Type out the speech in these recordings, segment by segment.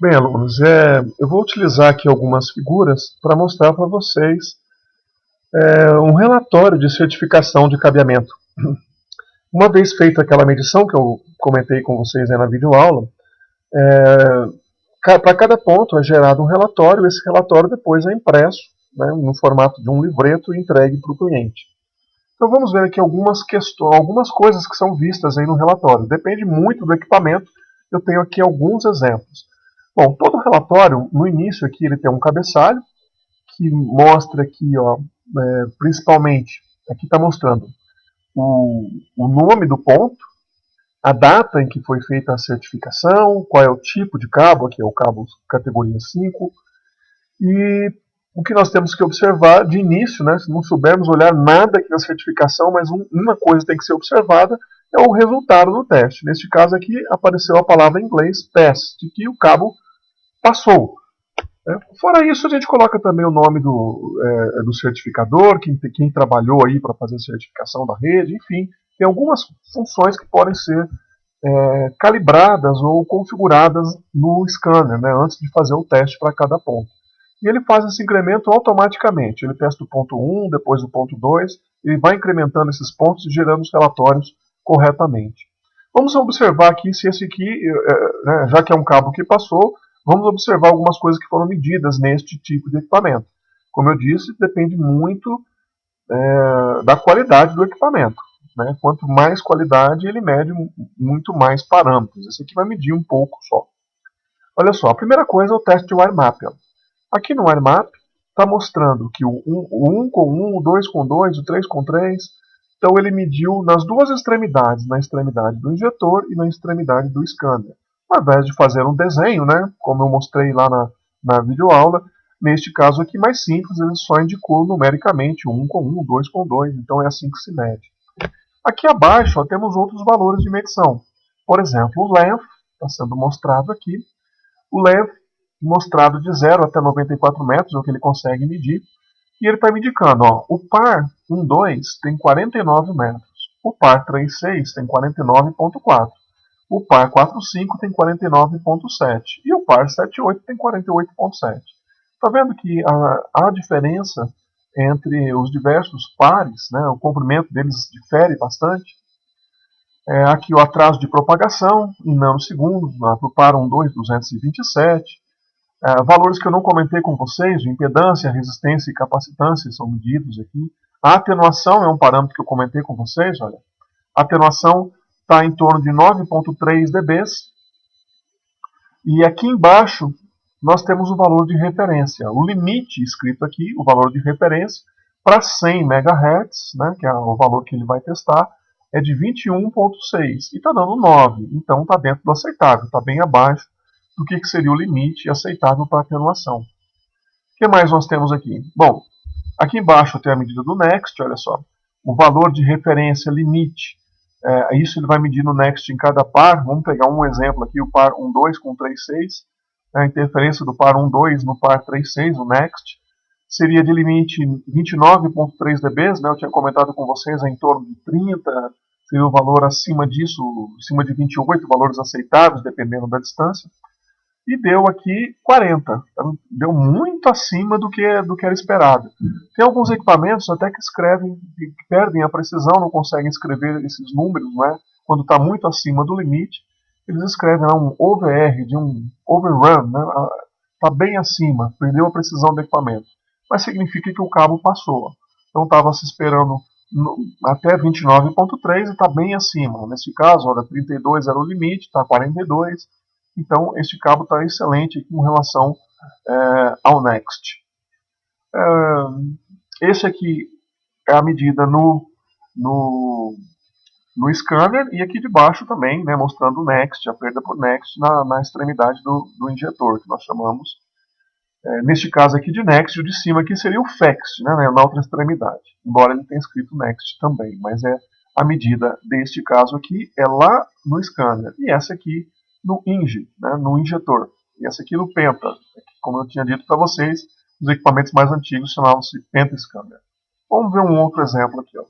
Bem, alunos, eu vou utilizar aqui algumas figuras para mostrar para vocês um relatório de certificação de cabeamento. Uma vez feita aquela medição que eu comentei com vocês na videoaula, para cada ponto é gerado um relatório, esse relatório depois é impresso, né, no formato de um livreto e entregue para o cliente. Então vamos ver aqui algumas coisas que são vistas aí no relatório. Depende muito do equipamento, eu tenho aqui alguns exemplos. Bom, todo relatório, no início aqui, ele tem um cabeçalho, que mostra aqui, ó, principalmente, aqui está mostrando o nome do ponto, a data em que foi feita a certificação, qual é o tipo de cabo, aqui é o cabo categoria 5, e o que nós temos que observar de início, né, se não soubermos olhar nada aqui na certificação, mas uma coisa tem que ser observada, é o resultado do teste. Neste caso aqui, apareceu a palavra em inglês, pass, de que o cabo passou. Fora isso, a gente coloca também o nome do certificador, quem trabalhou aí para fazer a certificação da rede, enfim, tem algumas funções que podem ser calibradas ou configuradas no scanner, né, antes de fazer o teste para cada ponto. E ele faz esse incremento automaticamente. Ele testa o ponto 1, depois o ponto 2, ele vai incrementando esses pontos e gerando os relatórios corretamente. Vamos observar aqui se esse aqui, né, já que é um cabo que passou, vamos observar algumas coisas que foram medidas neste tipo de equipamento. Como eu disse, depende muito da qualidade do equipamento. Né? Quanto mais qualidade, ele mede muito mais parâmetros. Esse aqui vai medir um pouco só. Olha só, a primeira coisa é o teste de WireMap. Aqui no WireMap está mostrando que o 1 com 1, o 2 com 2, o 3 com 3. Então ele mediu nas duas extremidades, na extremidade do injetor e na extremidade do scanner. Ao invés de fazer um desenho, né, como eu mostrei lá na videoaula, neste caso aqui mais simples, ele só indicou numericamente 1 com 1, 2 com 2, então é assim que se mede. Aqui abaixo ó, temos outros valores de medição. Por exemplo, o length, está sendo mostrado aqui. O length mostrado de 0 até 94 metros, é o que ele consegue medir. E ele está me indicando, ó, o par 1,2 tem 49 metros. O par 3,6 tem 49,4. O par 4,5 tem 49,7. E o par 7,8 tem 48,7. Está vendo que a diferença entre os diversos pares, né, o comprimento deles difere bastante. Aqui o atraso de propagação em nanosegundos, para o par 1,2, 227. Valores que eu não comentei com vocês, de impedância, resistência e capacitância são medidos aqui. A atenuação é um parâmetro que eu comentei com vocês, olha. A atenuação está em torno de 9,3 dB. E aqui embaixo nós temos o valor de referência. O limite escrito aqui, o valor de referência, para 100 MHz, né, que é o valor que ele vai testar, é de 21,6 e está dando 9. Então está dentro do aceitável, está bem abaixo do que seria o limite aceitável para atenuação. O que mais nós temos aqui? Bom, aqui embaixo tem a medida do Next, olha só. O valor de referência limite, isso ele vai medir no Next em cada par. Vamos pegar um exemplo aqui, o par 1,2 com 3,6. A interferência do par 1,2 no par 3,6, o Next, seria de limite 29,3 dB, né? Eu tinha comentado com vocês, em torno de 30, seria o valor acima disso, acima de 28, valores aceitáveis, dependendo da distância. E deu aqui 40. Então, deu muito acima do que era esperado. Tem alguns equipamentos até que que perdem a precisão, não conseguem escrever esses números, né? Quando está muito acima do limite, eles escrevem lá um OVR, de um overrun, né? Está bem acima, perdeu a precisão do equipamento. Mas significa que o cabo passou. Então estava se esperando até 29,3 e está bem acima. Nesse caso, olha, 32 era o limite, está 42. Então, este cabo está excelente com relação ao Next. Esse aqui é a medida no scanner e aqui de baixo também, né, mostrando o Next, a perda por Next na extremidade do injetor, que nós chamamos, neste caso aqui de Next, e o de cima aqui seria o Fext, né, na outra extremidade, embora ele tenha escrito Next também, mas a medida deste caso aqui é lá no scanner, e essa aqui no INGE, né, no injetor. E essa aqui no Penta, como eu tinha dito para vocês, os equipamentos mais antigos chamavam-se Penta Scanner. Vamos ver um outro exemplo aqui. Ó.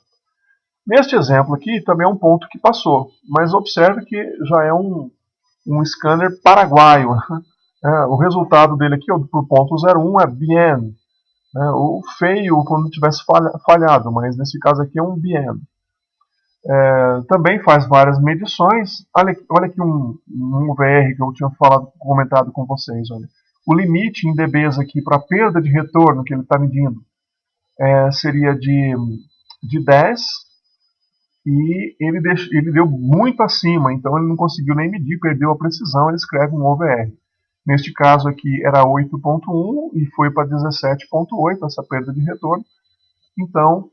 Neste exemplo aqui também é um ponto que passou, mas observe que já é um scanner paraguaio. O resultado dele aqui, por ponto 01, é bien. O feio quando tivesse falhado, mas nesse caso aqui é um bien. Também faz várias medições. Olha aqui um VR que eu tinha comentado com vocês. Olha. O limite em dBs aqui para a perda de retorno que ele está medindo seria de 10, e ele deu muito acima, então ele não conseguiu nem medir, perdeu a precisão, ele escreve um OVR. Neste caso aqui era 8.1 e foi para 17.8 essa perda de retorno, então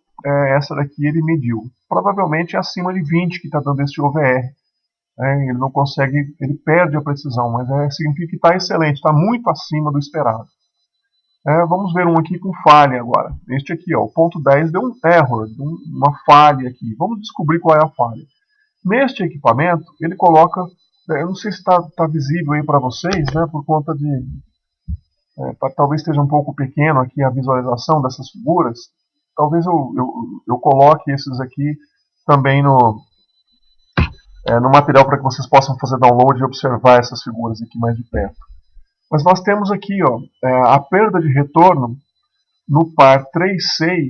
essa daqui ele mediu. Provavelmente é acima de 20 que está dando esse OVR. Ele não consegue, ele perde a precisão, mas significa que está excelente, está muito acima do esperado. Vamos ver um aqui com falha agora. Este aqui, ó, o ponto 10 deu um error, uma falha aqui. Vamos descobrir qual é a falha. Neste equipamento, ele coloca, eu não sei se está visível aí para vocês, né, por conta de, talvez esteja um pouco pequeno aqui a visualização dessas figuras. Talvez eu coloque esses aqui também no material para que vocês possam fazer download e observar essas figuras aqui mais de perto. Mas nós temos aqui ó, a perda de retorno no par 3,6,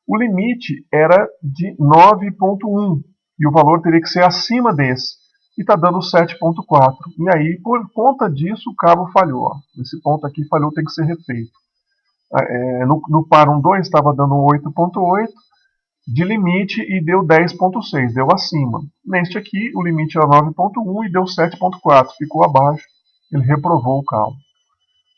o limite era de 9.1 e o valor teria que ser acima desse. E está dando 7.4. E aí, por conta disso, o cabo falhou. Ó. Esse ponto aqui falhou, tem que ser refeito. No par 1,2 estava dando 8.8 de limite e deu 10.6, deu acima. Neste aqui, o limite era 9.1 e deu 7.4, ficou abaixo. Ele reprovou o cálculo.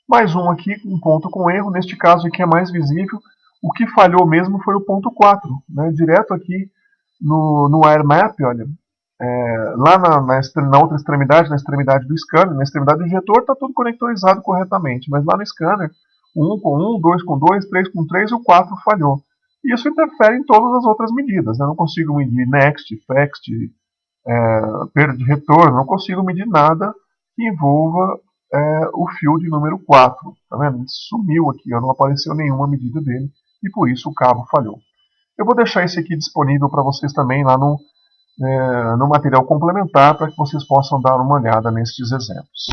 Mais um aqui, um ponto com erro. Neste caso aqui é mais visível. O que falhou mesmo foi o ponto 4. Né? Direto aqui no AirMap, olha, lá na outra extremidade, na extremidade do scanner, na extremidade do injetor, está tudo conectorizado corretamente. Mas lá no scanner, 1 com 1, 2 com 2, 3 com 3 e o 4 falhou. E isso interfere em todas as outras medidas. Né? Eu não consigo medir next, fext, perda de retorno, não consigo medir nada que envolva o field número 4. Tá vendo? Ele sumiu aqui, não apareceu nenhuma medida dele e por isso o cabo falhou. Eu vou deixar esse aqui disponível para vocês também lá no material complementar para que vocês possam dar uma olhada nestes exemplos.